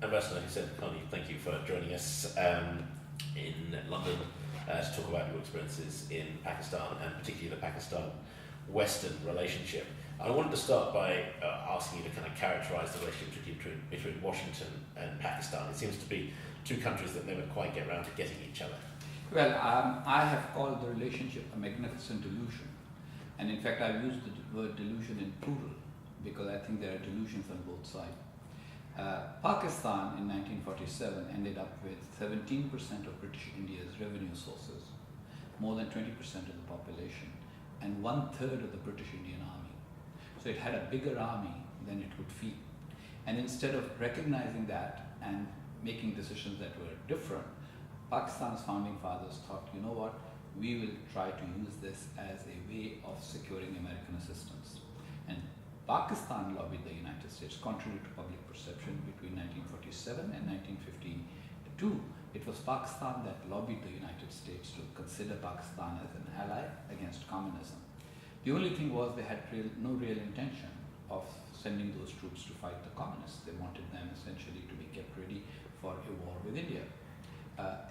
Ambassador Hussain, Haqqani, thank you for joining us in London to talk about your experiences in Pakistan and particularly the Pakistan-Western relationship. I wanted to start by asking you to kind of characterise the relationship between Washington and Pakistan. It seems to be two countries that never quite get around to getting each other. Well, I have called the relationship a magnificent delusion. And in fact, I've used the word delusion in plural because I think there are delusions on both sides. Pakistan in 1947 ended up with 17% of British India's revenue sources, more than 20% of the population, and 1/3 of the British Indian army. So it had a bigger army than it could feed. And instead of recognizing that and making decisions that were different, Pakistan's founding fathers thought, you know what, we will try to use this as a way of securing American assistance. And Pakistan lobbied the United States, contrary to public perception, between 1947 and 1952. It was Pakistan that lobbied the United States to consider Pakistan as an ally against communism. The only thing was they had no real intention of sending those troops to fight the communists. They wanted them essentially to be kept ready for a war with India.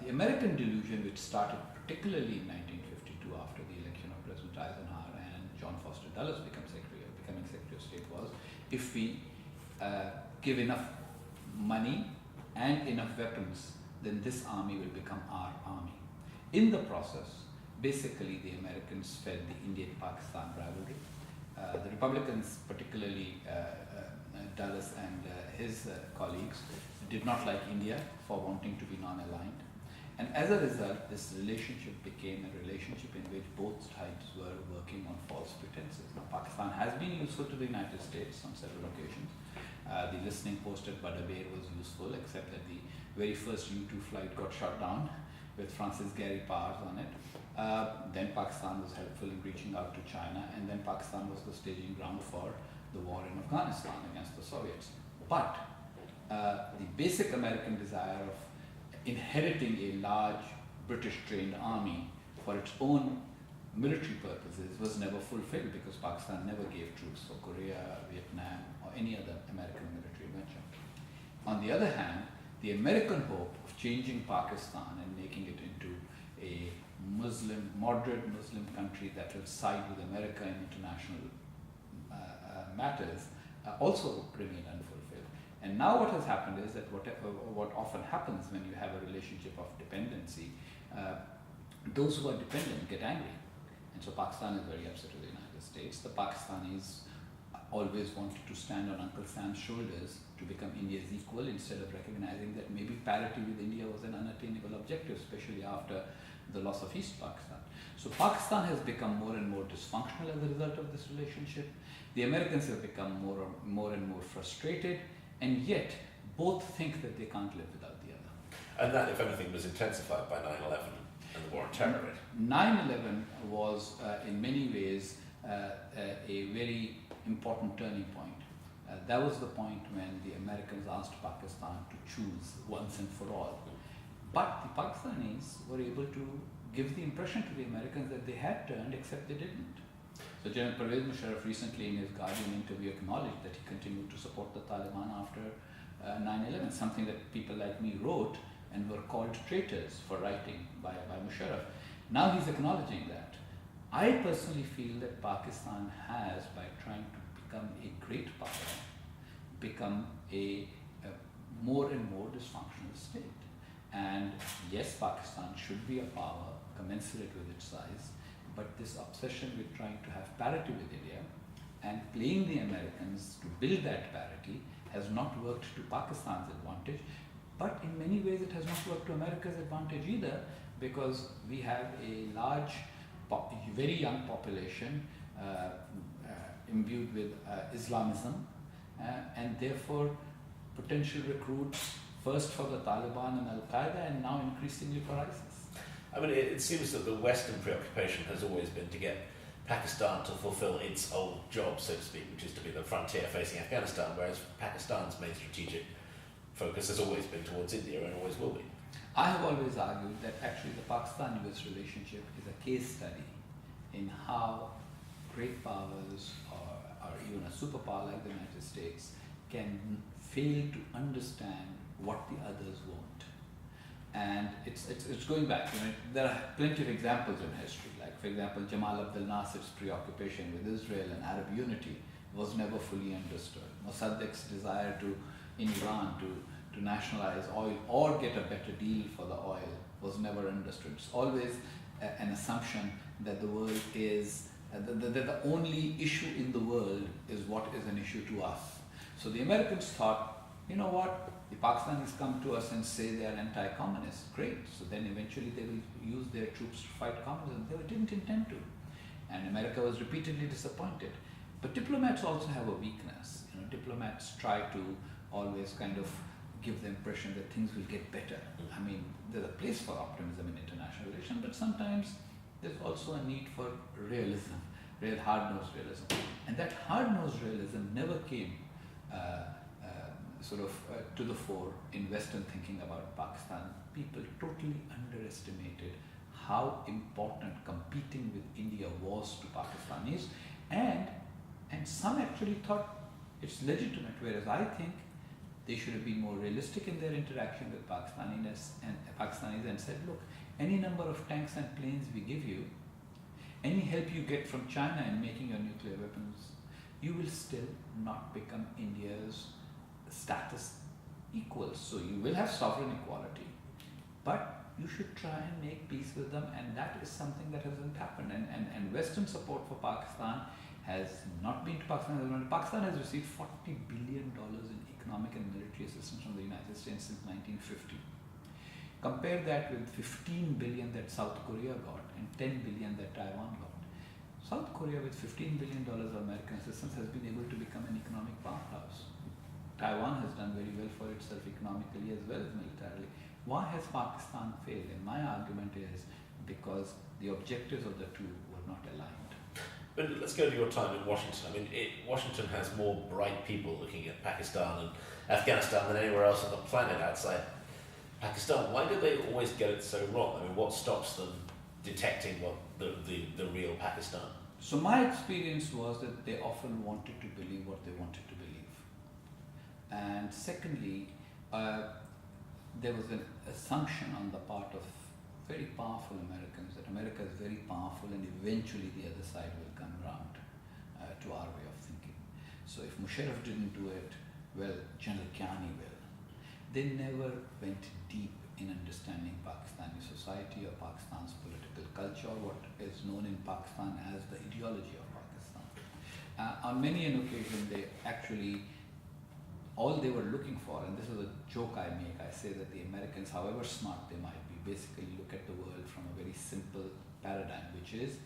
The American delusion, which started particularly in 1952 after the election of President Eisenhower and John Foster Dulles becoming Secretary of State, was if we give enough money and enough weapons, then this army will become our army. In the process, basically the Americans fed the Indian-Pakistan rivalry. The Republicans, particularly Dulles and his colleagues, did not like India for wanting to be non-aligned. And as a result, this relationship became a relationship in which both sides were working on false pretenses. Now, Pakistan has been useful to the United States on several occasions. The listening post at Badabair was useful, except that the very first U-2 flight got shot down with Francis Gary Powers on it. Then Pakistan was helpful in reaching out to China, and then Pakistan was the staging ground for the war in Afghanistan against the Soviets. But the basic American desire of inheriting a large British-trained army for its own military purposes was never fulfilled because Pakistan never gave troops for Korea, Vietnam, or any other American military venture. On the other hand, the American hope of changing Pakistan and making it into a moderate Muslim country that will side with America in international matters also remain unfulfilled. And now what has happened is that what often happens when you have a relationship of dependency, those who are dependent get angry. And so Pakistan is very upset with the United States. The Pakistanis always wanted to stand on Uncle Sam's shoulders to become India's equal instead of recognizing that maybe parity with India was an unattainable objective, especially after the loss of East Pakistan. So Pakistan has become more and more dysfunctional as a result of this relationship. The Americans have become more and more frustrated, and yet both think that they can't live without the other. And that, if anything, was intensified by 9/11 and the war on terror. 9/11 was in many ways a very important turning point. That was the point when the Americans asked Pakistan to choose once and for all. But the Pakistanis were able to give the impression to the Americans that they had turned, except they didn't. So General Pervez Musharraf recently in his Guardian interview acknowledged that he continued to support the Taliban after 9/11, something that people like me wrote and were called traitors for writing by Musharraf. Now he's acknowledging that. I personally feel that Pakistan has, by trying to become a great power, become a more and more dysfunctional state. And yes, Pakistan should be a power commensurate with its size, but this obsession with trying to have parity with India and playing the Americans to build that parity has not worked to Pakistan's advantage, but in many ways it has not worked to America's advantage either, because we have a large, very young population imbued with Islamism, and therefore potential recruits first for the Taliban and Al-Qaeda and now increasingly for ISIS. I mean, it seems that the Western preoccupation has always been to get Pakistan to fulfill its old job, so to speak, which is to be the frontier facing Afghanistan, whereas Pakistan's main strategic focus has always been towards India and always will be. I have always argued that actually the Pakistan-US relationship is a case study in how great powers or even a superpower like the United States can fail to understand what the others won't. And it's going back. There are plenty of examples in history. Like, for example, Jamal Abdel Nasser's preoccupation with Israel and Arab unity was never fully understood. Mossadegh's desire in Iran to nationalize oil or get a better deal for the oil was never understood. It's always an assumption that the world is, that the only issue in the world is what is an issue to us. So the Americans thought, you know what, the Pakistanis come to us and say they are anti-communist. Great. So then eventually they will use their troops to fight communism. They didn't intend to. And America was repeatedly disappointed. But diplomats also have a weakness. Diplomats try to always kind of give the impression that things will get better. I mean, there's a place for optimism in international relations, but sometimes there's also a need for realism, real hard-nosed realism. And that hard-nosed realism never came to the fore in Western thinking about Pakistan. People totally underestimated how important competing with India was to Pakistanis, and some actually thought it's legitimate, whereas I think they should have been more realistic in their interaction with Pakistanis and said, look, any number of tanks and planes we give you, any help you get from China in making your nuclear weapons, you will still not become India's status equals. So you will have sovereign equality, but you should try and make peace with them, and that is something that hasn't happened. And Western support for Pakistan has not been to Pakistan. Pakistan has received $40 billion in economic and military assistance from the United States since 1950. Compare that with 15 billion that South Korea got and 10 billion that Taiwan got. South Korea, with $15 billion of American assistance, has been able to become an economic powerhouse. Taiwan has done very well for itself economically as well as militarily. Why has Pakistan failed? And my argument is because the objectives of the two were not aligned. But let's go to your time in Washington. I mean, Washington has more bright people looking at Pakistan and Afghanistan than anywhere else on the planet outside Pakistan. Why do they always get it so wrong? I mean, what stops them detecting what the real Pakistan? So my experience was that they often wanted to believe what they wanted to believe. And secondly, there was an assumption on the part of very powerful Americans that America is very powerful and eventually the other side will come around to our way of thinking. So if Musharraf didn't do it, well, General Haqqani will. They never went deep in understanding Pakistani society or Pakistan's political culture, or what is known in Pakistan as the ideology of Pakistan. On many an occasion, they actually, all they were looking for, and this is a joke I make, I say that the Americans, however smart they might be, basically look at the world from a very simple paradigm, which is,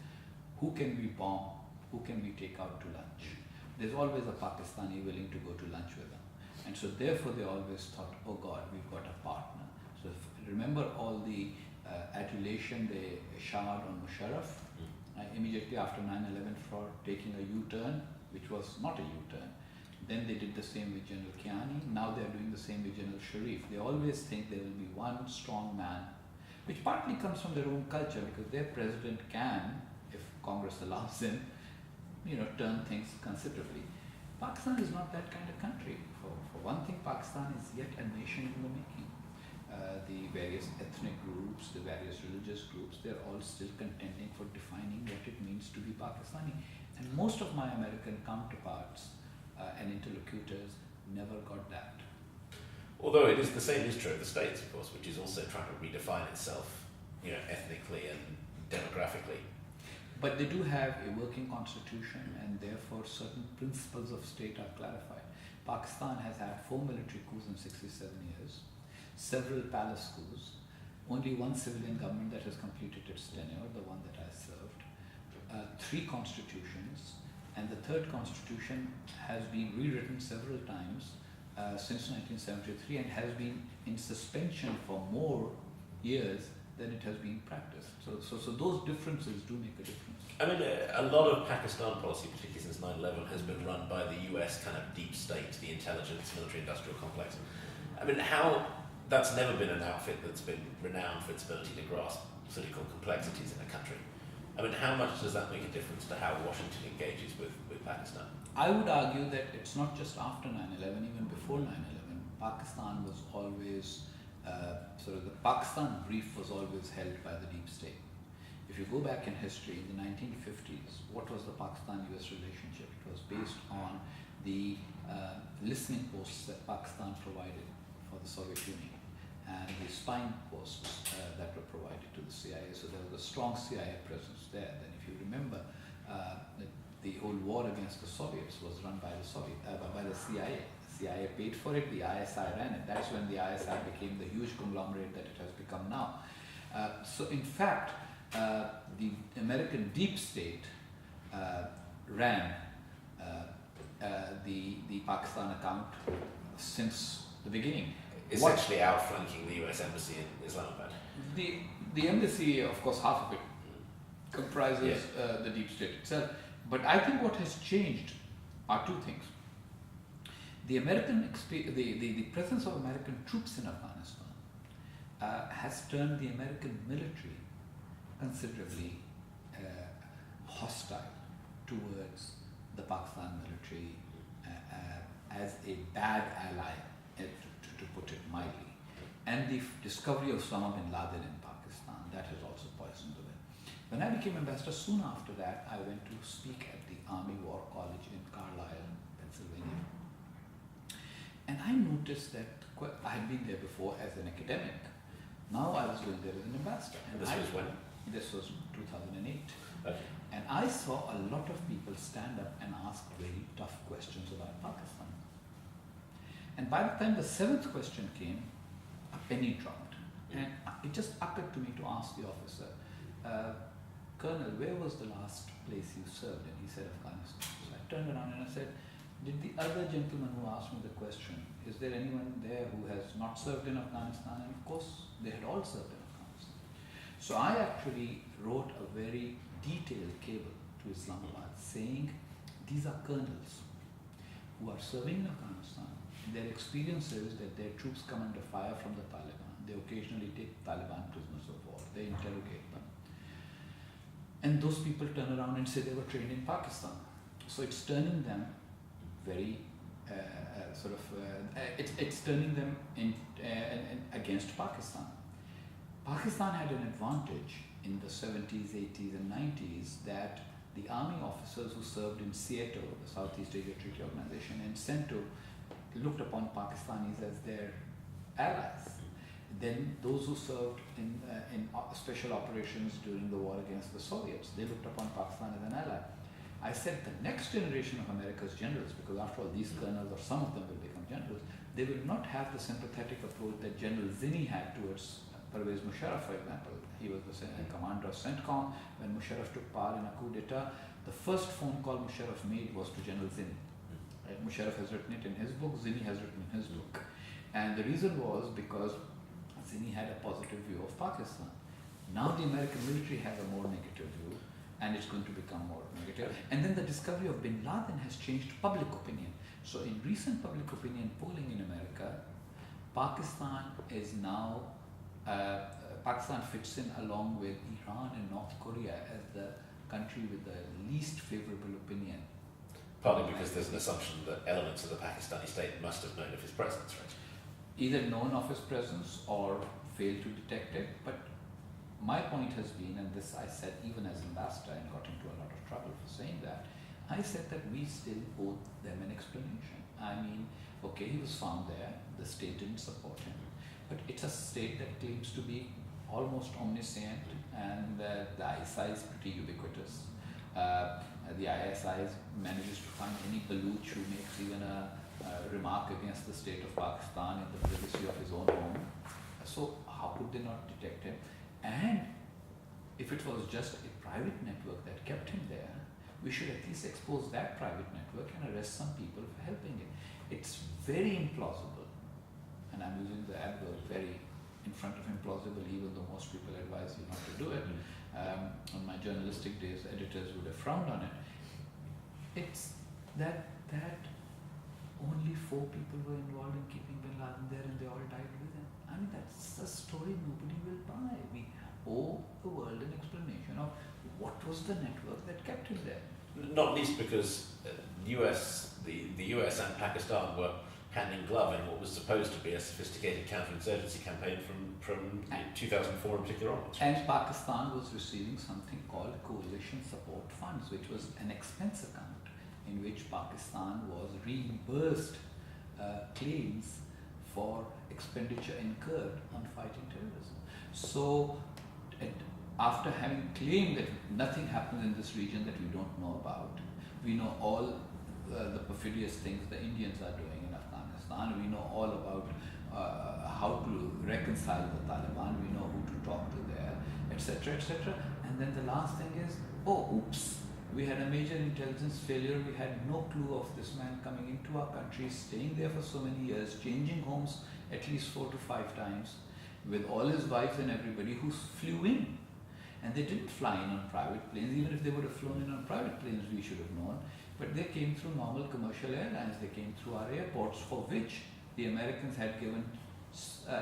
who can we bomb, who can we take out to lunch? There's always a Pakistani willing to go to lunch with them. And so therefore they always thought, oh God, we've got a partner. So remember all the adulation they showered on Musharraf immediately after 9/11 for taking a U-turn, which was not a U-turn. Then they did the same with General Haqqani. Now they're doing the same with General Sharif. They always think there will be one strong man, which partly comes from their own culture, because their president can, if Congress allows him, turn things considerably. Pakistan is not that kind of country. For one thing, Pakistan is yet a nation in the making. The various ethnic groups, the various religious groups, they're all still contending for defining what it means to be Pakistani. And most of my American counterparts and interlocutors never got that. Although it is the same is true of the States, of course, which is also trying to redefine itself, ethnically and demographically. But they do have a working constitution, and therefore certain principles of state are clarified. Pakistan has had 4 military coups in 67 years, several palace coups, only one civilian government that has completed its tenure, the one that I served, 3 constitutions, and the 3rd constitution has been rewritten several times since 1973 and has been in suspension for more years than it has been practiced. So those differences do make a difference. I mean, a lot of Pakistan policy, particularly since 9/11, has been run by the US kind of deep state, the intelligence, military-industrial complex. I mean, that's never been an outfit that's been renowned for its ability to grasp political complexities in a country. I mean, how much does that make a difference to how Washington engages with Pakistan? I would argue that it's not just after 9/11, even before 9/11, Pakistan was always, the Pakistan brief was always held by the deep state. If you go back in history, in the 1950s, what was the Pakistan-US relationship? It was based on the listening posts that Pakistan provided for the Soviet Union and the spying posts that were provided to the CIA. So there was a strong CIA presence there. Then if you remember, the whole war against the Soviets was run by the CIA. The CIA paid for it, the ISI ran it. That's when the ISI became the huge conglomerate that it has become now. So in fact, the American deep state ran the Pakistan account since the beginning. Essentially outflanking the US Embassy in Islamabad. The embassy, of course, half of it comprises the deep state itself. But I think what has changed are two things. The presence of American troops in Afghanistan has turned the American military considerably hostile towards the Pakistan military as a bad ally, to put it mildly. And the discovery of Osama bin Laden in Pakistan, that has also poisoned the way. When I became ambassador, soon after that, I went to speak at the Army War College in Carlisle, Pennsylvania. And I noticed that I had been there before as an academic. Now I was going there as an ambassador. And this was when? This was 2008. Okay. And I saw a lot of people stand up and ask very tough questions about Pakistan. And by the time the seventh question came, a penny dropped. And it just occurred to me to ask the officer, Colonel, where was the last place you served? And he said, Afghanistan. So I turned around and I said, did the other gentleman who asked me the question, is there anyone there who has not served in Afghanistan? And of course, they had all served in Afghanistan. So I actually wrote a very detailed cable to Islamabad saying, these are colonels who are serving in Afghanistan. Their experience is that their troops come under fire from the Taliban. They occasionally take Taliban prisoners of war. They interrogate them. And those people turn around and say they were trained in Pakistan. So it's turning them very it's turning them against Pakistan. Pakistan had an advantage in the 70s, 80s and 90s that the army officers who served in SEATO, the Southeast Asia Treaty Organization, and CENTO looked upon Pakistanis as their allies. Then those who served in special operations during the war against the Soviets, they looked upon Pakistan as an ally. I said the next generation of America's generals, because after all these colonels or some of them will become generals, they will not have the sympathetic approach that General Zinni had towards Pervez Musharraf, for example. He was the commander of CENTCOM. When Musharraf took power in a coup d'etat, the first phone call Musharraf made was to General Zinni. Musharraf has written it in his book, Zinni has written in his book. And the reason was because Zinni had a positive view of Pakistan. Now the American military has a more negative view, and it's going to become more negative. And then the discovery of bin Laden has changed public opinion. So in recent public opinion polling in America, Pakistan is now, Pakistan fits in along with Iran and North Korea as the country with the least favorable opinion. Partly because there's an assumption that elements of the Pakistani state must have known of his presence, right? Either known of his presence or failed to detect it. But my point has been, and this I said even as ambassador and got into a lot of trouble for saying that, I said that we still owe them an explanation. I mean, okay, he was found there, the state didn't support him, but it's a state that claims to be almost omniscient, and the ISI is pretty ubiquitous. The ISI manages to find any Baluch who makes even a remark against the state of Pakistan in the privacy of his own home. So how could they not detect him? And if it was just a private network that kept him there, we should at least expose that private network and arrest some people for helping him. It's very implausible, and I'm using the adverb very in front of implausible, even though most people advise you not to do it. On my journalistic days, editors would have frowned on it. It's that only 4 people were involved in keeping bin Laden there and they all died with him. I mean, that's a story nobody will buy. We owe the world an explanation of what was the network that kept him there. Not least because the US and Pakistan were hand in glove in what was supposed to be a sophisticated counterinsurgency campaign from 2004 in particular onwards. And Pakistan was receiving something called Coalition Support Funds, which was an expense account in which Pakistan was reimbursed claims for expenditure incurred on fighting terrorism. So, after having claimed that nothing happens in this region that we don't know about, we know all the perfidious things the Indians are doing in Afghanistan, we know all about how to reconcile the Taliban, we know who to talk to there, etc., etc. And then the last thing is, oh, oops, we had a major intelligence failure, we had no clue of this man coming into our country, staying there for so many years, changing homes at least 4 to 5 times, with all his wives and everybody who flew in. And they didn't fly in on private planes. Even if they would have flown in on private planes, we should have known. But they came through normal commercial airlines. They came through our airports, for which the Americans had given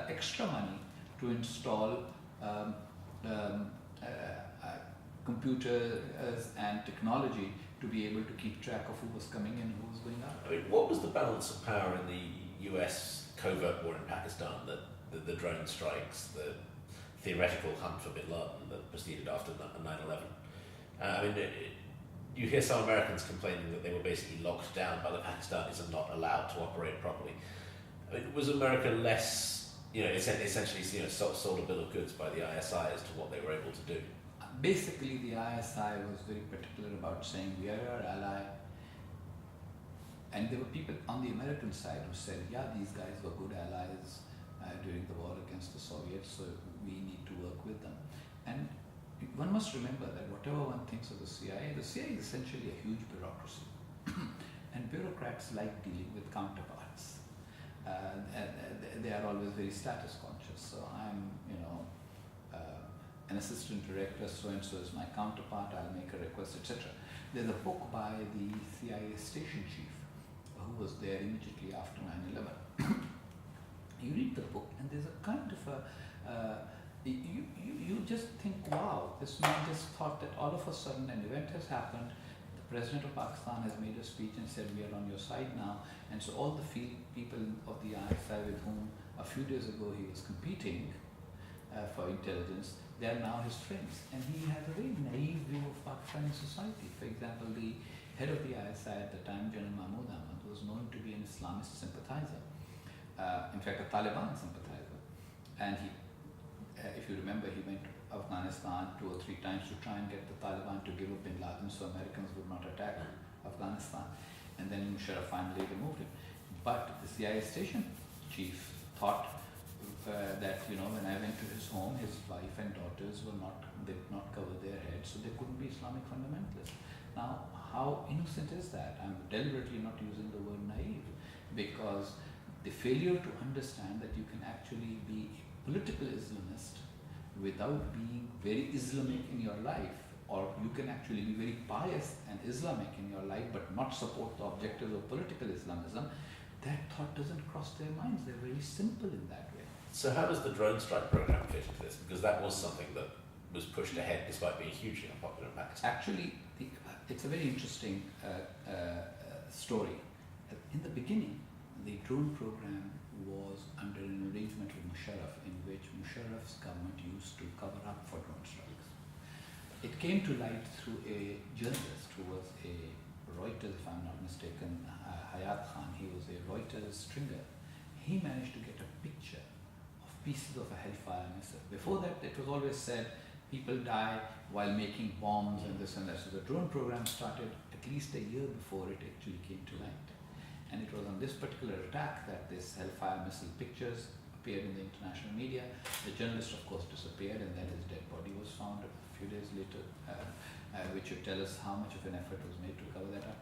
extra money to install computers and technology to be able to keep track of who was coming in and who was going out. I mean, what was the balance of power in the US covert war in Pakistan, the drone strikes, the theoretical hunt for bin Laden that proceeded after 9/11? I mean, you hear some Americans complaining that they were basically locked down by the Pakistanis and not allowed to operate properly. I mean, was America less, essentially, sold a bill of goods by the ISI as to what they were able to do? Basically, the ISI was very particular about saying, we are your ally. And there were people on the American side who said, yeah, these guys were good allies during the war against the Soviets, so we need to work with them. And one must remember that whatever one thinks of the CIA is essentially a huge bureaucracy. And bureaucrats like dealing with counterparts. They are always very status conscious. So I'm, an assistant director, so-and-so is my counterpart, I'll make a request, etc. There's a book by the CIA station chief who was there immediately after 9/11. You read the book and there's a kind of you just think, wow, this man just thought that all of a sudden an event has happened, the President of Pakistan has made a speech and said, we are on your side now, and so all the field people of the ISI with whom a few days ago he was competing for intelligence, they are now his friends. And he has a very naive view of Pakistani society. For example, the head of the ISI at the time, General Mahmoud Ahmad, was known to be an Islamist sympathizer. In fact, a Taliban sympathizer. And he, if you remember, he went to Afghanistan 2 or 3 times to try and get the Taliban to give up bin Laden so Americans would not attack Afghanistan. And then Musharraf finally removed him. But the CIA station chief thought that, when I went to his home, his wife and daughters did not cover their heads, so they couldn't be Islamic fundamentalists. Now, how innocent is that? I'm deliberately not using the word naive, because the failure to understand that you can actually be a political Islamist without being very Islamic in your life, or you can actually be very pious and Islamic in your life but not support the objectives of political Islamism, that thought doesn't cross their minds. They're very simple in that way. So how does the drone strike program fit into this? Because that was something that was pushed ahead despite being hugely unpopular in Pakistan. Actually, it's a very interesting story. In the beginning, the drone program was under an arrangement with Musharraf, in which Musharraf's government used to cover up for drone strikes. It came to light through a journalist who was a Reuters, if I'm not mistaken, Hayat Khan. He was a Reuters stringer. He managed to get a picture of pieces of a Hellfire missile. Before that, it was always said people die while making bombs and this and that. So the drone program started at least a year before it actually came to light. And it was on this particular attack that this Hellfire missile pictures appeared in the international media. The journalist, of course, disappeared, and then his dead body was found a few days later, which would tell us how much of an effort was made to cover that up.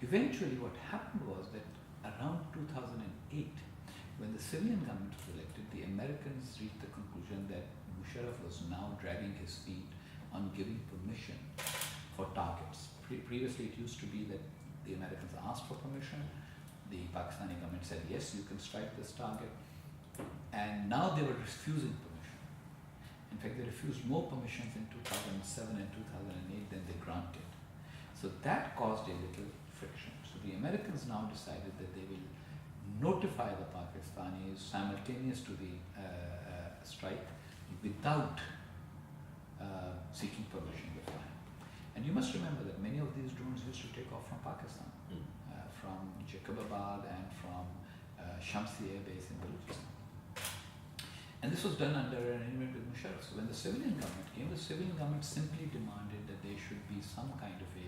Eventually, what happened was that around 2008, when the civilian government was elected, the Americans reached the conclusion that Musharraf was now dragging his feet on giving permission for targets. Previously, it used to be that the Americans asked for permission, the Pakistani government said, yes, you can strike this target, and now they were refusing permission. In fact, they refused more permissions in 2007 and 2008 than they granted. So that caused a little friction. So the Americans now decided that they will notify the Pakistanis simultaneous to the strike without seeking permission beforehand. And you must remember that many of these drones used to take off from Pakistan, from Jacobabad and from Shamsi Air Base in Balochistan. And this was done under an agreement with Musharraf. So when the civilian government came, the civilian government simply demanded that there should be some kind of a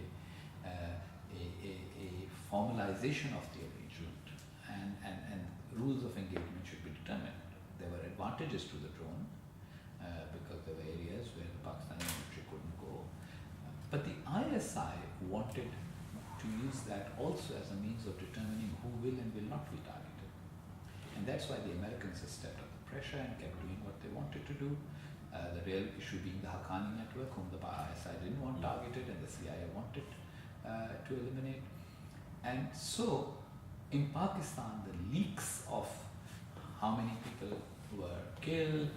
formalization of the arrangement, and rules of engagement should be determined. There were advantages to the drone because there were areas where the Pakistani military couldn't go. But the ISI wanted to use that also as a means of determining who will and will not be targeted. And that's why the Americans have stepped up the pressure and kept doing what they wanted to do. The real issue being the Haqqani network, whom the ISI didn't want targeted and the CIA wanted to eliminate. And so, in Pakistan, the leaks of how many people were killed,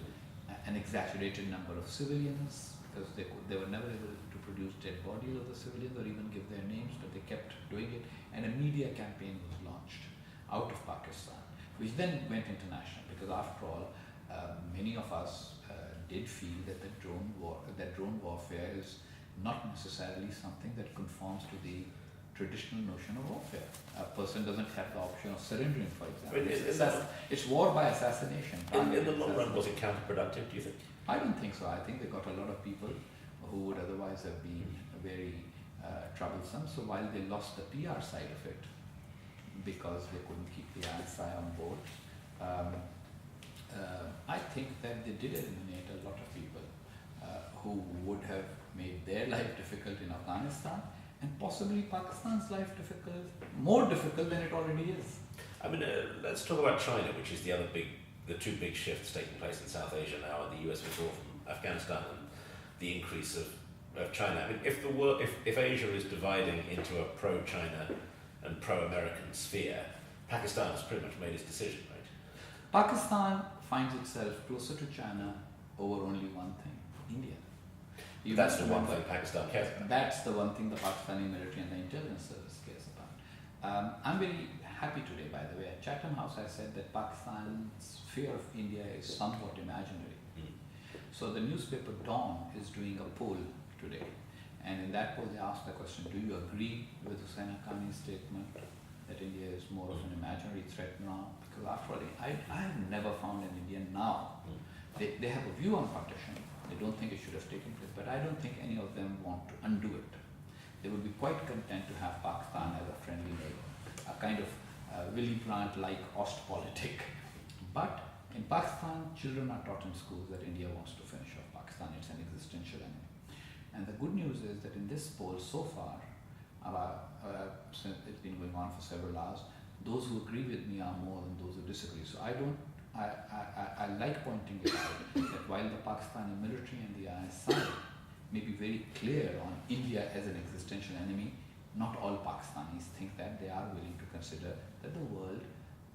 an exaggerated number of civilians, because they were never able to produce dead bodies of the civilians or even give their names, but they kept doing it. And a media campaign was launched out of Pakistan, which then went international, because after all, many of us did feel that drone warfare is not necessarily something that conforms to the traditional notion of warfare. A person doesn't have the option of surrendering, for example. It's war by assassination. In the long run, was it counterproductive, do you think? I don't think so. I think they got a lot of people who would otherwise have been very troublesome. So while they lost the PR side of it, because they couldn't keep the ISI on board, I think that they did eliminate a lot of people who would have made their life difficult in Afghanistan, and possibly Pakistan's life more difficult than it already is. I mean, let's talk about China, which is the two big shifts taking place in South Asia now, and the US withdrawal from Afghanistan and the increase of China. I mean, if Asia is dividing into a pro-China and pro-American sphere, Pakistan has pretty much made its decision, right? Pakistan finds itself closer to China over only one thing: India. That's the one thing Pakistan cares about. That's the one thing the Pakistani military and the intelligence service cares about. I'm very happy today, by the way. At Chatham House, I said that Pakistan's fear of India is somewhat imaginary. So the newspaper Dawn is doing a poll today, and in that poll they asked the question: do you agree with Hussain Haqqani's statement that India is more of an imaginary threat now? Because after all, I have never found an Indian now. They have a view on partition. They don't think it should have taken place, but I don't think any of them want to undo it. They would be quite content to have Pakistan as a friendly neighbor, a kind of Willy Brandt-like Ostpolitik. But in Pakistan, children are taught in schools that India wants to finish off Pakistan. It's an existential enemy. And the good news is that in this poll so far, since it's been going on for several hours, those who agree with me are more than those who disagree. So I like pointing it out that while the Pakistani military and the ISI may be very clear on India as an existential enemy, not all Pakistanis think that. They are willing to consider that the world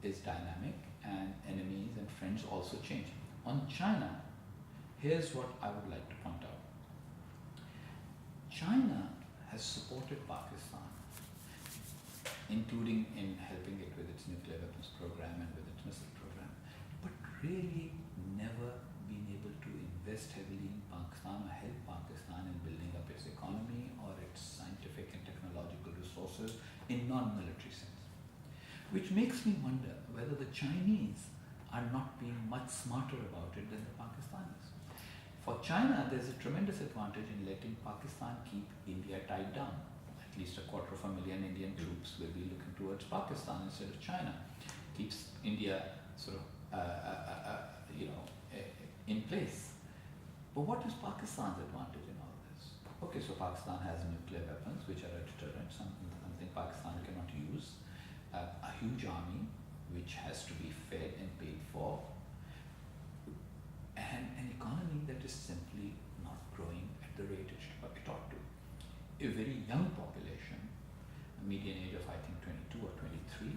is dynamic and enemies and friends also change. On China, here's what I would like to point out. China has supported Pakistan, including in helping it with its nuclear weapons program and with its missile program, but really never been able to invest heavily in Pakistan or help Pakistan in building up its economy or its scientific and technological resources in non-military sense. Which makes me wonder whether the Chinese are not being much smarter about it than the Pakistanis. For China, there's a tremendous advantage in letting Pakistan keep India tied down. At least 250,000 Indian troops will be looking towards Pakistan instead of China. Keeps India sort of in place. But what is Pakistan's advantage in all this? Okay, so Pakistan has nuclear weapons, which are a deterrent, something Pakistan cannot use, a huge army, which has to be fed and paid for, and an economy that is simply not growing at the rate it ought to. A very young population, a median age of I think 22 or 23,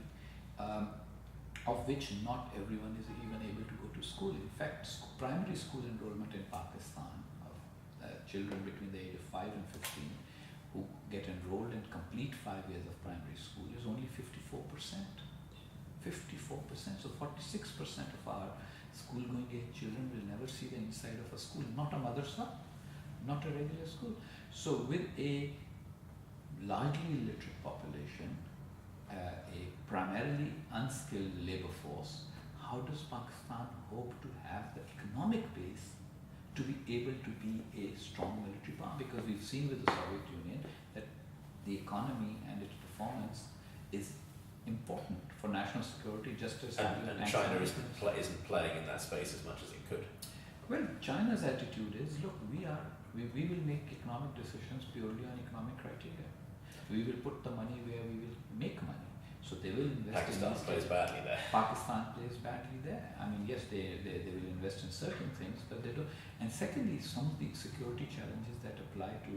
of which not everyone is even able to go to school. In fact, primary school enrollment in Pakistan of children between the age of 5 and 15 who get enrolled and complete 5 years of primary school is only 54%. 54%. So 46% of our school-going age children will never see the inside of a school, not a madrasa, not a regular school. So with a largely illiterate population, a primarily unskilled labor force, how does Pakistan hope to have the economic base to be able to be a strong military power? Because we've seen with the Soviet Union that the economy and its performance is important for national security, just as and China isn't playing in that space as much as it could. Well, China's attitude is, look, we will make economic decisions purely on economic criteria. We will put the money where we will make money. So they will invest. Pakistan plays badly there. Pakistan plays badly there. I mean, yes, they will invest in certain things, but they don't. And secondly, some of the security challenges that apply to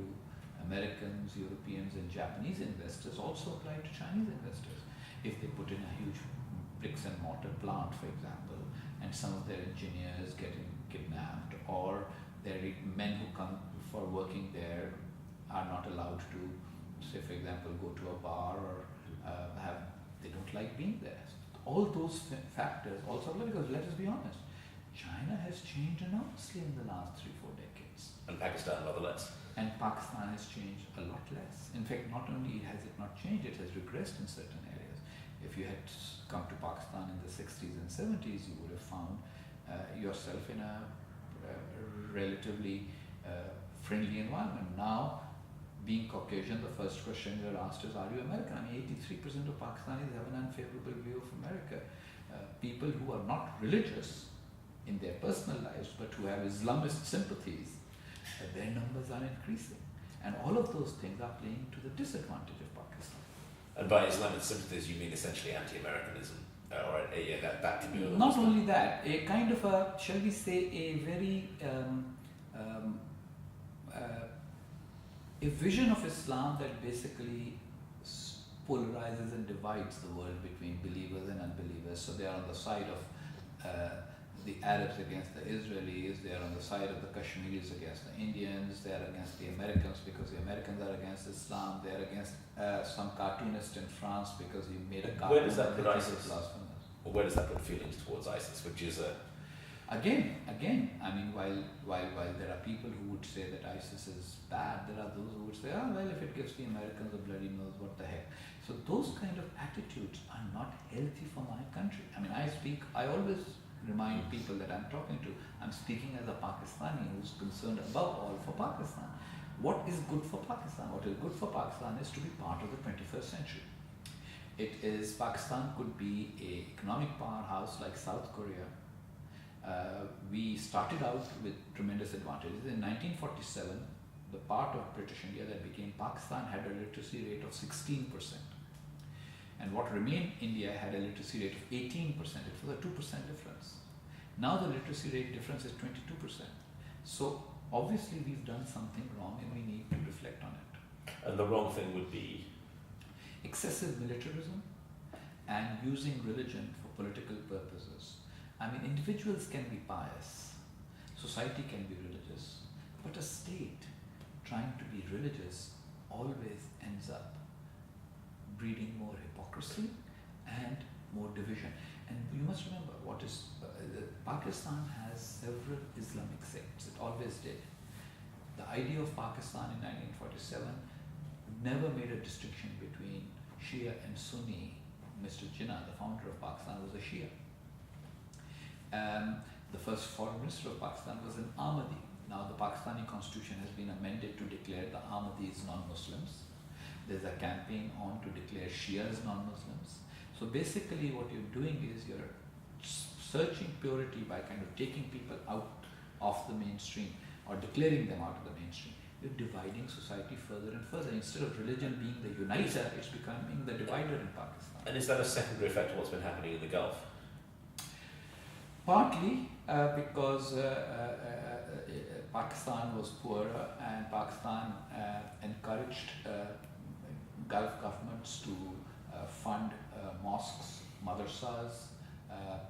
Americans, Europeans, and Japanese investors also apply to Chinese investors. If they put in a huge bricks and mortar plant, for example, and some of their engineers getting kidnapped, or their men who come for working there are not allowed to, say, for example, go to a bar or they don't like being there. All those factors also apply, because let us be honest, China has changed enormously in the last 3-4 decades. And Pakistan rather less. And Pakistan has changed a lot less. In fact, not only has it not changed, it has regressed in certain areas. If you had come to Pakistan in the 60s and 70s, you would have found yourself in a relatively friendly environment. Now, being Caucasian, the first question you're asked is, are you American? I mean, 83% of Pakistanis have an unfavorable view of America. People who are not religious in their personal lives, but who have Islamist sympathies, their numbers are increasing. And all of those things are playing to the disadvantage of Pakistan. And by Islamist sympathies, you mean essentially anti-Americanism, or that to be not only that, a kind of a, shall we say, a very a vision of Islam that basically polarizes and divides the world between believers and unbelievers. So they are on the side of the Arabs against the Israelis, they are on the side of the Kashmiris against the Indians, they are against the Americans because the Americans are against Islam, they are against some cartoonist in France because he made a cartoon. Where does that put ISIS? Or where does that put feelings towards ISIS, which is a... Again, I mean, while there are people who would say that ISIS is bad, there are those who would say, oh, well, if it gives the Americans a bloody nose, what the heck. So those kind of attitudes are not healthy for my country. I mean, I always remind people that I'm talking to, I'm speaking as a Pakistani who's concerned above all for Pakistan. What is good for Pakistan? What is good for Pakistan is to be part of the 21st century. Pakistan could be an economic powerhouse like South Korea. We started out with tremendous advantages. In 1947, the part of British India that became Pakistan had a literacy rate of 16%. And what remained India had a literacy rate of 18%. It was a 2% difference. Now the literacy rate difference is 22%. So obviously we've done something wrong and we need to reflect on it. And the wrong thing would be? Excessive militarism and using religion for political purposes. I mean, individuals can be pious, society can be religious, but a state trying to be religious always ends up breeding more hypocrisy and more division. And you must remember, Pakistan has several Islamic sects, it always did. The idea of Pakistan in 1947 never made a distinction between Shia and Sunni. Mr. Jinnah, the founder of Pakistan, was a Shia. The first foreign minister of Pakistan was an Ahmadi. Now the Pakistani constitution has been amended to declare the Ahmadis non-Muslims. There's a campaign on to declare Shias non-Muslims. So basically what you're doing is you're searching purity by kind of taking people out of the mainstream or declaring them out of the mainstream. You're dividing society further and further. Instead of religion being the uniter, it's becoming the divider in Pakistan. And is that a secondary effect of what's been happening in the Gulf? Partly because Pakistan was poorer and Pakistan encouraged Gulf governments to fund mosques, madrasas,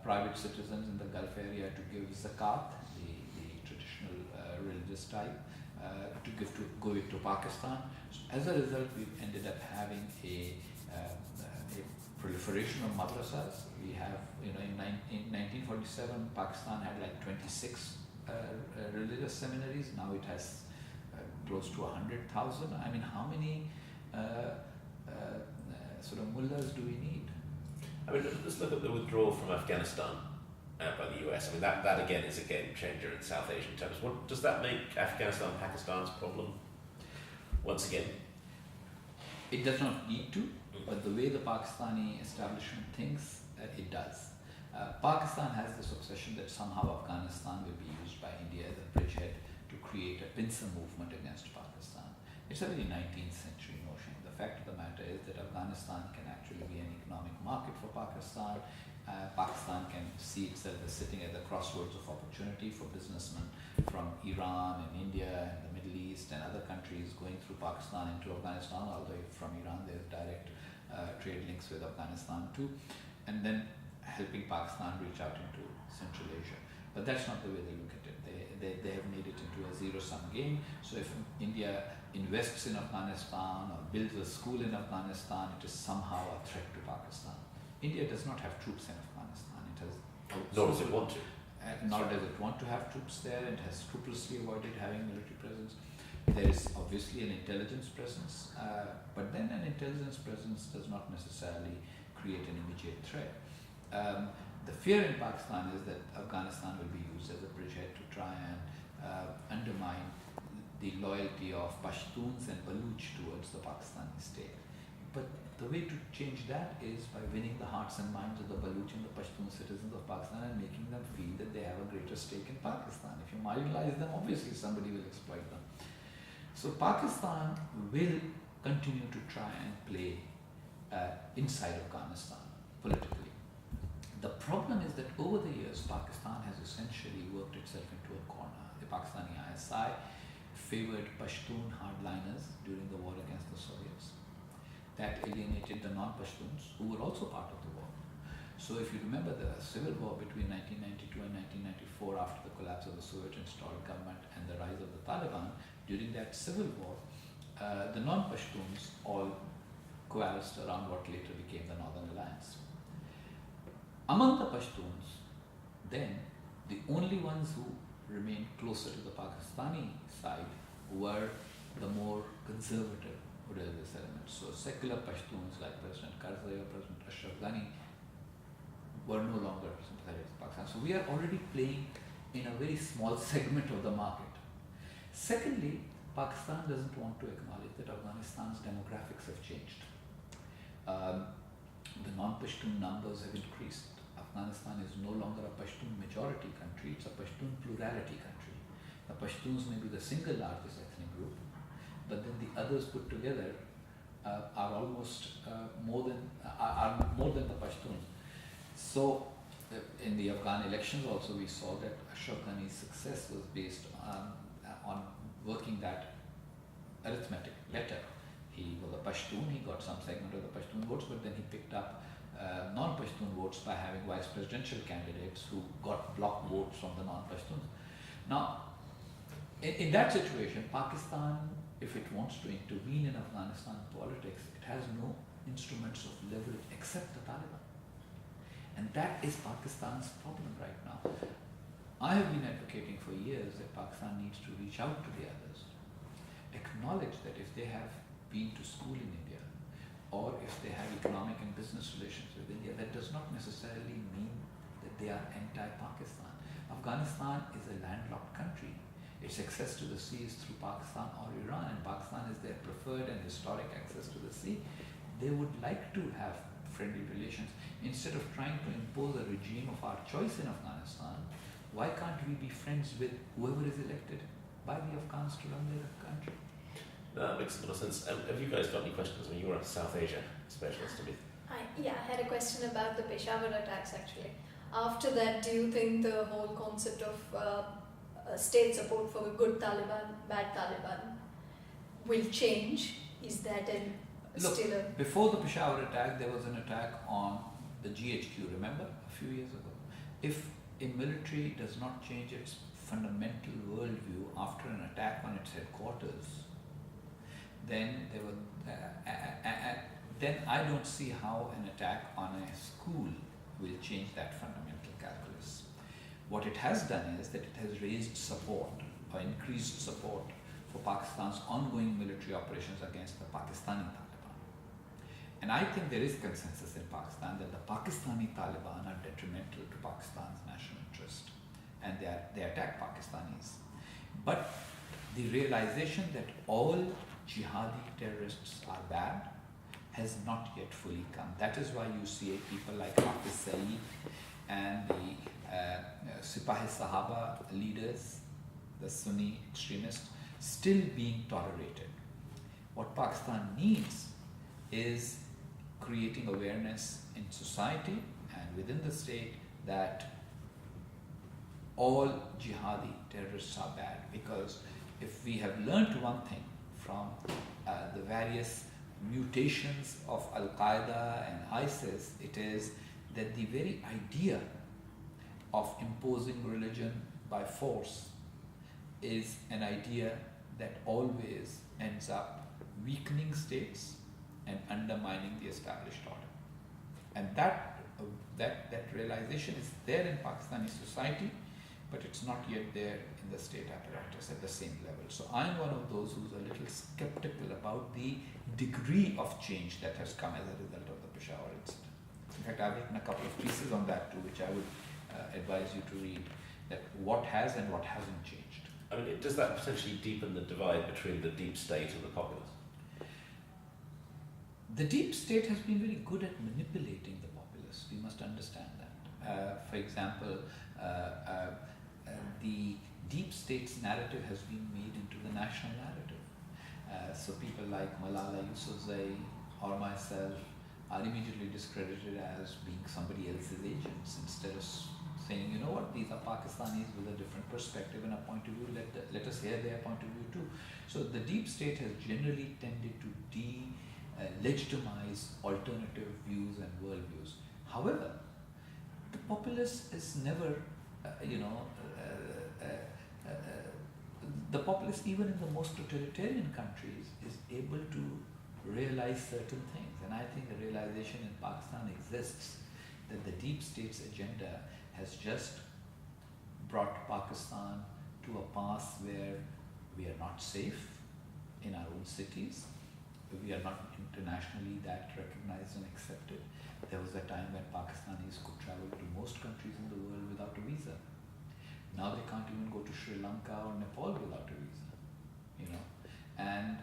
private citizens in the Gulf area to give zakat, the traditional religious type, to give to Pakistan. So as a result, we've ended up having a proliferation of madrasas. We have, in 1947, Pakistan had like 26 religious seminaries. Now it has close to 100,000. I mean, how many sort of mullahs do we need? I mean, let's look at the withdrawal from Afghanistan by the US. I mean, that again is a game changer in South Asian terms. What does that make Afghanistan Pakistan's problem? Once again, it does not need to, but the way the Pakistani establishment thinks, it does. Pakistan has this obsession that somehow Afghanistan will be used by India as a bridgehead to create a pincer movement against Pakistan. It's a very 19th century notion. The fact of the matter is that Afghanistan can actually be an economic market for Pakistan. Pakistan can see itself as sitting at the crossroads of opportunity for businessmen from Iran and India and the Middle East and other countries going through Pakistan into Afghanistan, although from Iran there's direct trade links with Afghanistan too, and then helping Pakistan reach out into Central Asia. But that's not the way they look at it. They have made it into a zero-sum game. So if India invests in Afghanistan or builds a school in Afghanistan, it is somehow a threat to Pakistan. India does not have troops in Afghanistan. It has nor does it want to. Nor does it want to have troops there. It has scrupulously avoided having military presence. There is obviously an intelligence presence, but then an intelligence presence does not necessarily create an immediate threat. The fear in Pakistan is that Afghanistan will be used as a bridgehead to try and undermine the loyalty of Pashtuns and Baluch towards the Pakistani state. But the way to change that is by winning the hearts and minds of the Baluch and the Pashtun citizens of Pakistan and making them feel that they have a greater stake in Pakistan. If you marginalize them, obviously somebody will exploit them. So Pakistan will continue to try and play inside Afghanistan politically. The problem is that over the years, Pakistan has essentially worked itself into a corner. The Pakistani ISI favored Pashtun hardliners during the war against the Soviets. That alienated the non-Pashtuns who were also part of the war. So if you remember the civil war between 1992 and 1994 after the collapse of the Soviet-installed government and the rise of the Taliban, during that civil war, the non-Pashtuns all coalesced around what later became the Northern Alliance. Among the Pashtuns, then, the only ones who remained closer to the Pakistani side were the more conservative religious elements. So secular Pashtuns like President Karzai or President Ashraf Ghani were no longer sympathetic to Pakistan. So we are already playing in a very small segment of the market. Secondly, Pakistan doesn't want to acknowledge that Afghanistan's demographics have changed. The non-Pashtun numbers have increased. Afghanistan is no longer a Pashtun majority country, it's a Pashtun plurality country. The Pashtuns may be the single largest ethnic group, but then the others put together are almost more than the Pashtuns. So in the Afghan elections also we saw that Ashraf Ghani's success was based on working that arithmetic better. He was a Pashtun, he got some segment of the Pashtun votes, but then he picked up non-Pashtun votes by having vice presidential candidates who got block votes from the non-Pashtuns. Now, in that situation, Pakistan, if it wants to intervene in Afghanistan politics, it has no instruments of leverage except the Taliban. And that is Pakistan's problem right now. I have been advocating for years that Pakistan needs to reach out to the others, acknowledge that if they have been to school in India, or if they have economic and business relations with India, that does not necessarily mean that they are anti-Pakistan. Afghanistan is a landlocked country. Its access to the sea is through Pakistan or Iran, and Pakistan is their preferred and historic access to the sea. They would like to have friendly relations. Instead of trying to impose a regime of our choice in Afghanistan, why can't we be friends with whoever is elected by the Afghans to run their country? That makes a lot of sense. Have you guys got any questions? I mean, you're a South Asia specialist, to me. I had a question about the Peshawar attacks actually. After that, do you think the whole concept of state support for good Taliban, bad Taliban will change? Is that still a... Before the Peshawar attack, there was an attack on the GHQ, remember, a few years ago? If a military does not change its fundamental worldview after an attack on its headquarters, then there were then I don't see how an attack on a school will change that fundamental calculus. What it has done is that it has raised support or increased support for Pakistan's ongoing military operations against the Pakistani Taliban. And I think there is consensus in Pakistan that the Pakistani Taliban are detrimental to Pakistan's national interest, and they attack Pakistanis. But the realization that all jihadi terrorists are bad has not yet fully come. That is why you see people like Hussain and the Sipahi Sahaba leaders, the Sunni extremists, still being tolerated. What Pakistan needs is creating awareness in society and within the state that all jihadi terrorists are bad, because if we have learnt one thing from the various mutations of Al-Qaeda and ISIS, it is that the very idea of imposing religion by force is an idea that always ends up weakening states and undermining the established order. And that realization is there in Pakistani society, but it's not yet there in the state apparatus at the same level. So I'm one of those who's a little skeptical about the degree of change that has come as a result of the Peshawar incident. In fact, I've written a couple of pieces on that too, which I would advise you to read, that what has and what hasn't changed. I mean, does that potentially deepen the divide between the deep state and the populace? The deep state has been very good at manipulating the populace. We must understand that. For example, the deep state's narrative has been made into the national narrative. So people like Malala Yousafzai or myself are immediately discredited as being somebody else's agents, instead of saying, you know what, these are Pakistanis with a different perspective and a point of view, let us hear their point of view too. So the deep state has generally tended to legitimize alternative views and worldviews. However, the populace is never, the populace, even in the most totalitarian countries, is able to realize certain things. And I think the realization in Pakistan exists that the deep state's agenda has just brought Pakistan to a path where we are not safe in our own cities. We are not internationally that recognized and accepted. There was a time when Pakistanis could travel to most countries in the world without a visa. Now they can't even go to Sri Lanka or Nepal without a visa, And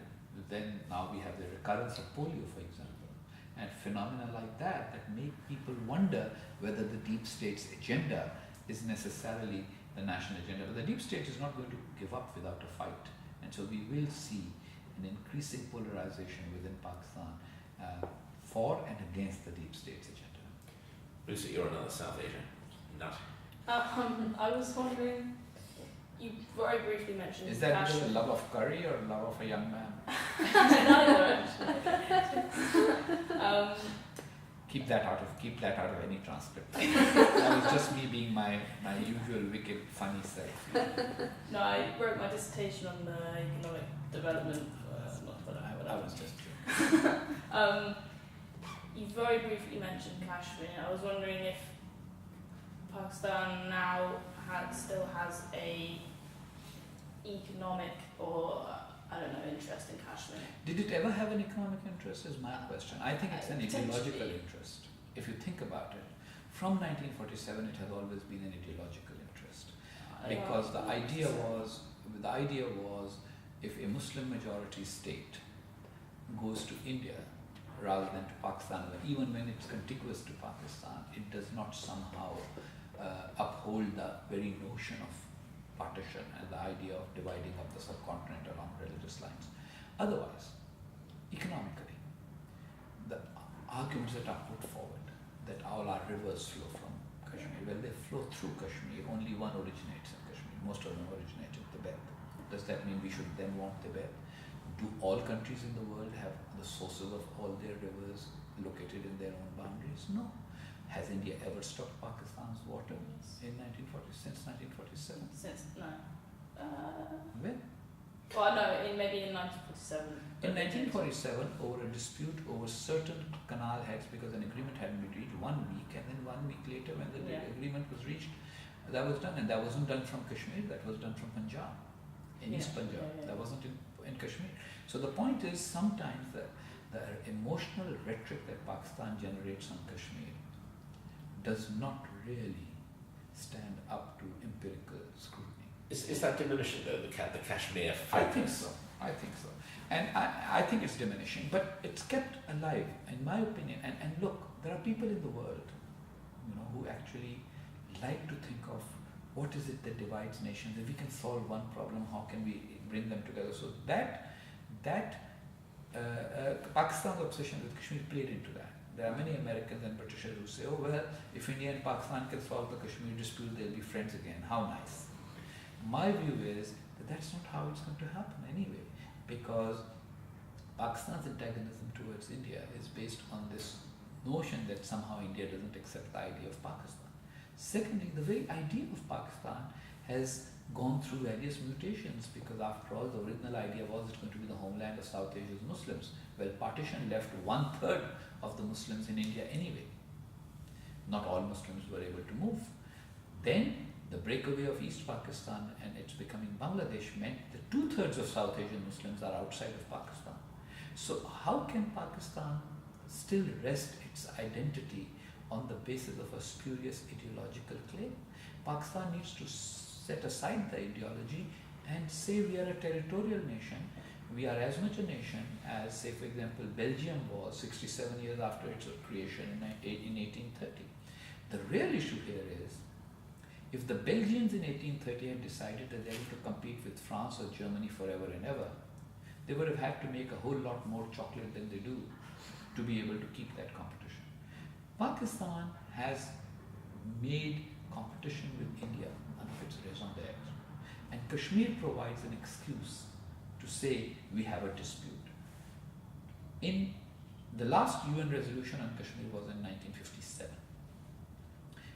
then now we have the recurrence of polio, for example, and phenomena like that make people wonder whether the deep state's agenda is necessarily the national agenda. But the deep state is not going to give up without a fight, and so we will see an increasing polarization within Pakistan for and against the deep state's agenda. Lucy, you're another South Asian nut. I was wondering, you very briefly mentioned Is that because of love of curry or love of a young man? Neither, actually. Keep that out of any transcript. That was just me being my usual wicked, funny self. No, I wrote my dissertation on economic development. I was just joking. You very briefly mentioned Kashmir. I was wondering if Pakistan now still has a economic or interest in Kashmir. Did it ever have an economic interest is my question. I think it's an ideological interest. If you think about it, from 1947 it has always been an ideological interest. Because the idea was if a Muslim majority state goes to India rather than to Pakistan, even when it's contiguous to Pakistan, it does not somehow uphold the very notion of partition and the idea of dividing up the subcontinent along religious lines. Otherwise, economically, the arguments that are put forward that all our rivers flow from Kashmir, well, they flow through Kashmir, only one originates in Kashmir, most of them originate in Tibet. Does that mean we should then want Tibet? Do all countries in the world have the sources of all their rivers located in their own boundaries? No. Has India ever stopped Pakistan's water since 1947? No. When? Well, no, maybe in 1947. In 1947, over a dispute over certain canal heads, because an agreement hadn't been reached, 1 week, and then 1 week later, when the agreement was reached, that was done, and that wasn't done from Kashmir, that was done from Punjab, in East Punjab. That wasn't in Kashmir. So the point is, sometimes the emotional rhetoric that Pakistan generates on Kashmir does not really stand up to empirical scrutiny. Is that diminishing though, the Kashmir focus? I think so. And I think it's diminishing, but it's kept alive, in my opinion. And look, there are people in the world, who actually like to think of what is it that divides nations. If we can solve one problem, how can we bring them together? So Pakistan's obsession with Kashmir played into that. There are many Americans and Britishers who say, oh well, if India and Pakistan can solve the Kashmir dispute, they'll be friends again. How nice. My view is that that's not how it's going to happen anyway, because Pakistan's antagonism towards India is based on this notion that somehow India doesn't accept the idea of Pakistan. Secondly, the very idea of Pakistan has gone through various mutations, because after all, the original idea was it's going to be the homeland of South Asia's Muslims. Well, partition left 1/3 of the Muslims in India anyway. Not all Muslims were able to move. Then the breakaway of East Pakistan and its becoming Bangladesh meant that 2/3 of South Asian Muslims are outside of Pakistan. So how can Pakistan still rest its identity on the basis of a spurious ideological claim? Pakistan needs to set aside the ideology and say we are a territorial nation. We are as much a nation as, say for example, Belgium was 67 years after its creation in 1830. The real issue here is, if the Belgians in 1830 had decided that they were to compete with France or Germany forever and ever, they would have had to make a whole lot more chocolate than they do to be able to keep that competition. Pakistan has made competition with India one of its raison d'etre, and Kashmir provides an excuse to say we have a dispute. In the last UN resolution on Kashmir was in 1957.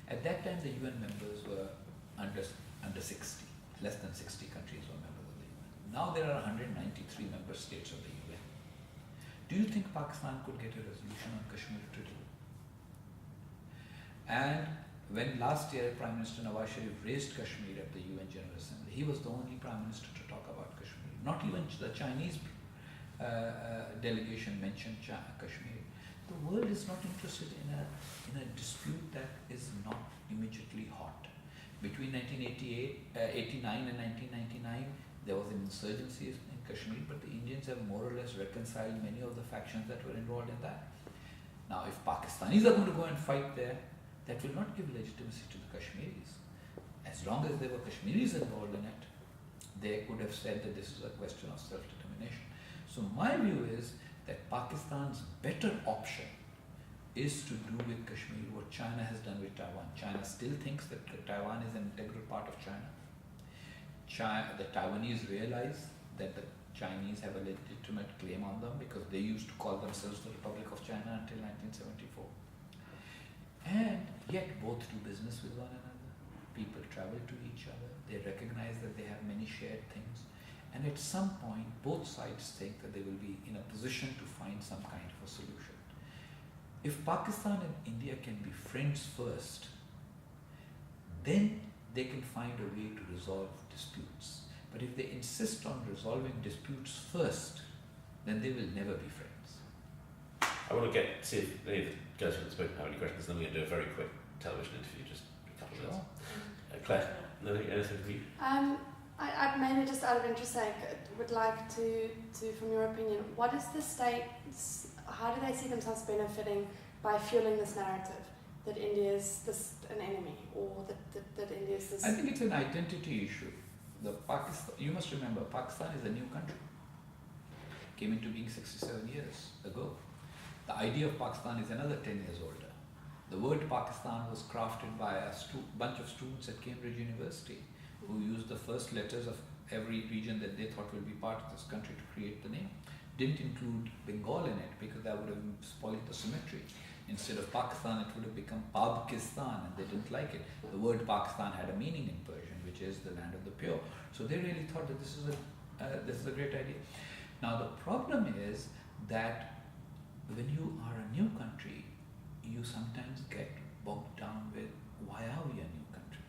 At that time, the UN members were under 60. Less than 60 countries were members of the UN. Now there are 193 member states of the UN. Do you think Pakistan could get a resolution on Kashmir today? And when last year Prime Minister Nawaz Sharif raised Kashmir at the UN General Assembly, he was the only Prime Minister to talk about Kashmir. Not even the Chinese delegation mentioned Kashmir. The world is not interested in a dispute that is not immediately hot. Between 1989 and 1999, there was an insurgency in Kashmir, but the Indians have more or less reconciled many of the factions that were involved in that. Now, if Pakistanis are going to go and fight there, that will not give legitimacy to the Kashmiris. As long as there were Kashmiris involved in it, they could have said that this is a question of self-determination. So my view is that Pakistan's better option is to do with Kashmir what China has done with Taiwan. China still thinks that Taiwan is an integral part of China. The Taiwanese realize that the Chinese have a legitimate claim on them because they used to call themselves the Republic of China until 1974. And yet both do business with one another. People travel to each other. They recognize that they have many shared things. And at some point, both sides think that they will be in a position to find some kind of a solution. If Pakistan and India can be friends first, then they can find a way to resolve disputes. But if they insist on resolving disputes first, then they will never be friends. I want to see if any of the guys who have spoken have any questions, and then we're going to do a very quick television interview, just a couple of minutes. Claire, anything from you? I'd mainly just out of interest sake would like to, from your opinion, what is the state's, how do they see themselves benefiting by fueling this narrative that India is an enemy, or that India is this? I think it's an identity issue. You must remember, Pakistan is a new country. Came into being 67 years ago. The idea of Pakistan is another 10 years older. The word Pakistan was crafted by a bunch of students at Cambridge University who used the first letters of every region that they thought will be part of this country to create the name. Didn't include Bengal in it because that would have spoiled the symmetry. Instead of Pakistan, it would have become Pabkistan, and they didn't like it. The word Pakistan had a meaning in Persian, which is the land of the pure. So they really thought that this is a This is a great idea. Now the problem is that when you are a new country, you sometimes get bogged down with why are we a new country?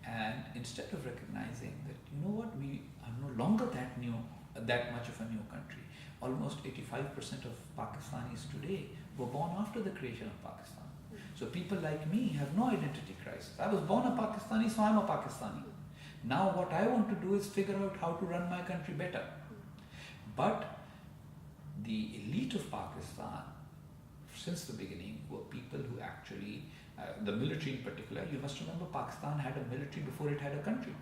And instead of recognizing that, you know what, we are no longer that much of a new country. Almost 85% of Pakistanis today were born after the creation of Pakistan. So people like me have no identity crisis. I was born a Pakistani, so I'm a Pakistani. Now what I want to do is figure out how to run my country better. But the elite of Pakistan, since the beginning, were people who actually, the military in particular, you must remember Pakistan had a military before it had a country.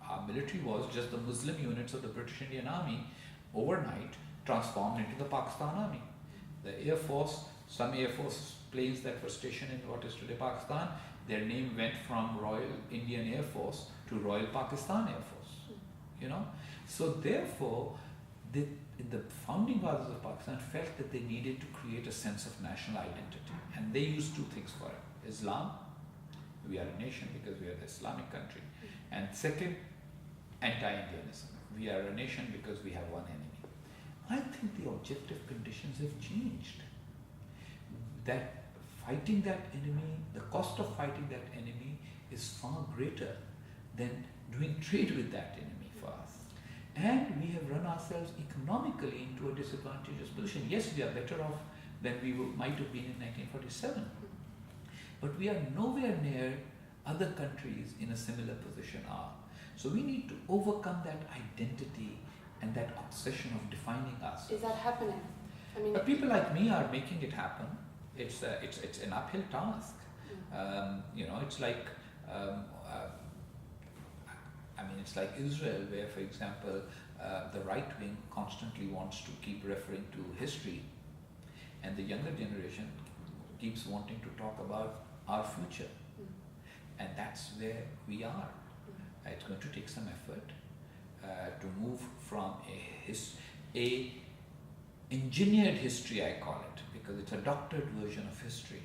Our military was just the Muslim units of the British Indian Army overnight transformed into the Pakistan Army. The Air Force, some Air Force planes that were stationed in what is today Pakistan, their name went from Royal Indian Air Force to Royal Pakistan Air Force, you know. So therefore, the founding fathers of Pakistan felt that they needed to create a sense of national identity, and they used two things for it. Islam, we are a nation because we are the Islamic country, and second, anti-Indianism. We are a nation because we have one enemy. I think the objective conditions have changed. That fighting that enemy, the cost of fighting that enemy is far greater than doing trade with that enemy for us. And we have run ourselves economically into a disadvantageous position. Yes, we are better off than we might have been in 1947. But we are nowhere near other countries in a similar position are. So we need to overcome that identity and that obsession of defining us. Is that happening? I mean, People like me are making it happen. It's an uphill task. You know, it's like it's like Israel, where, for example, the right wing constantly wants to keep referring to history, and the younger generation keeps wanting to talk about our future, and that's where we are. It's going to take some effort to move from a engineered history, I call it, because it's a doctored version of history,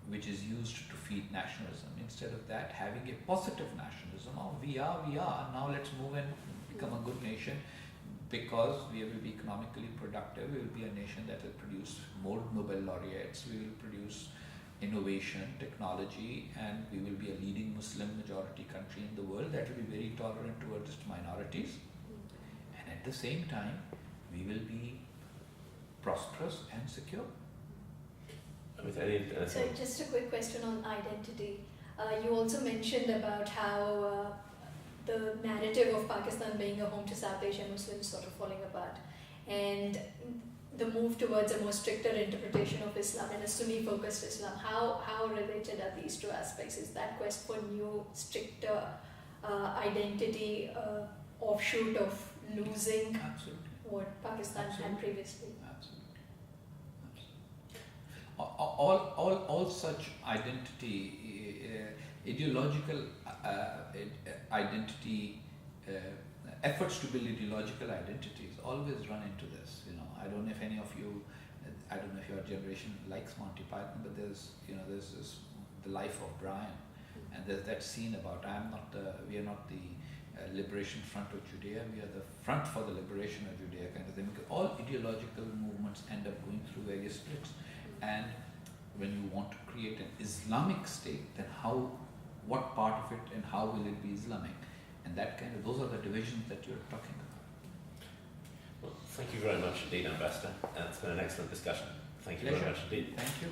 which is used to feed nationalism. Instead of that, having a positive nationalism. Oh, we are, now let's move and become a good nation, because we will be economically productive, we will be a nation that will produce more Nobel laureates, we will produce innovation, technology, and we will be a leading Muslim majority country in the world that will be very tolerant towards its minorities. And at the same time, we will be prosperous and secure. So just a quick question on identity. You also mentioned about how the narrative of Pakistan being a home to South Asian Muslims sort of falling apart, and the move towards a more stricter interpretation of Islam and a Sunni-focused Islam. How related are these two aspects? Is that quest for new, stricter identity offshoot of losing Absolutely. what Pakistan had previously? Absolutely. All such identity, ideological identity, efforts to build ideological identities always run into this. You know, I don't know if any of you, I don't know if your generation likes Monty Python, but there's this, The Life of Brian, and there's that scene about we are not the Liberation Front of Judea, we are the front for the liberation of Judea kind of thing. Because all ideological movements end up going through various splits, and when you want to create an Islamic state, then what part of it and how will it be Islamic? And those are the divisions that you're talking about. Well, thank you very much indeed, Ambassador. It's been an excellent discussion. Thank you Pleasure. very much indeed. Thank you.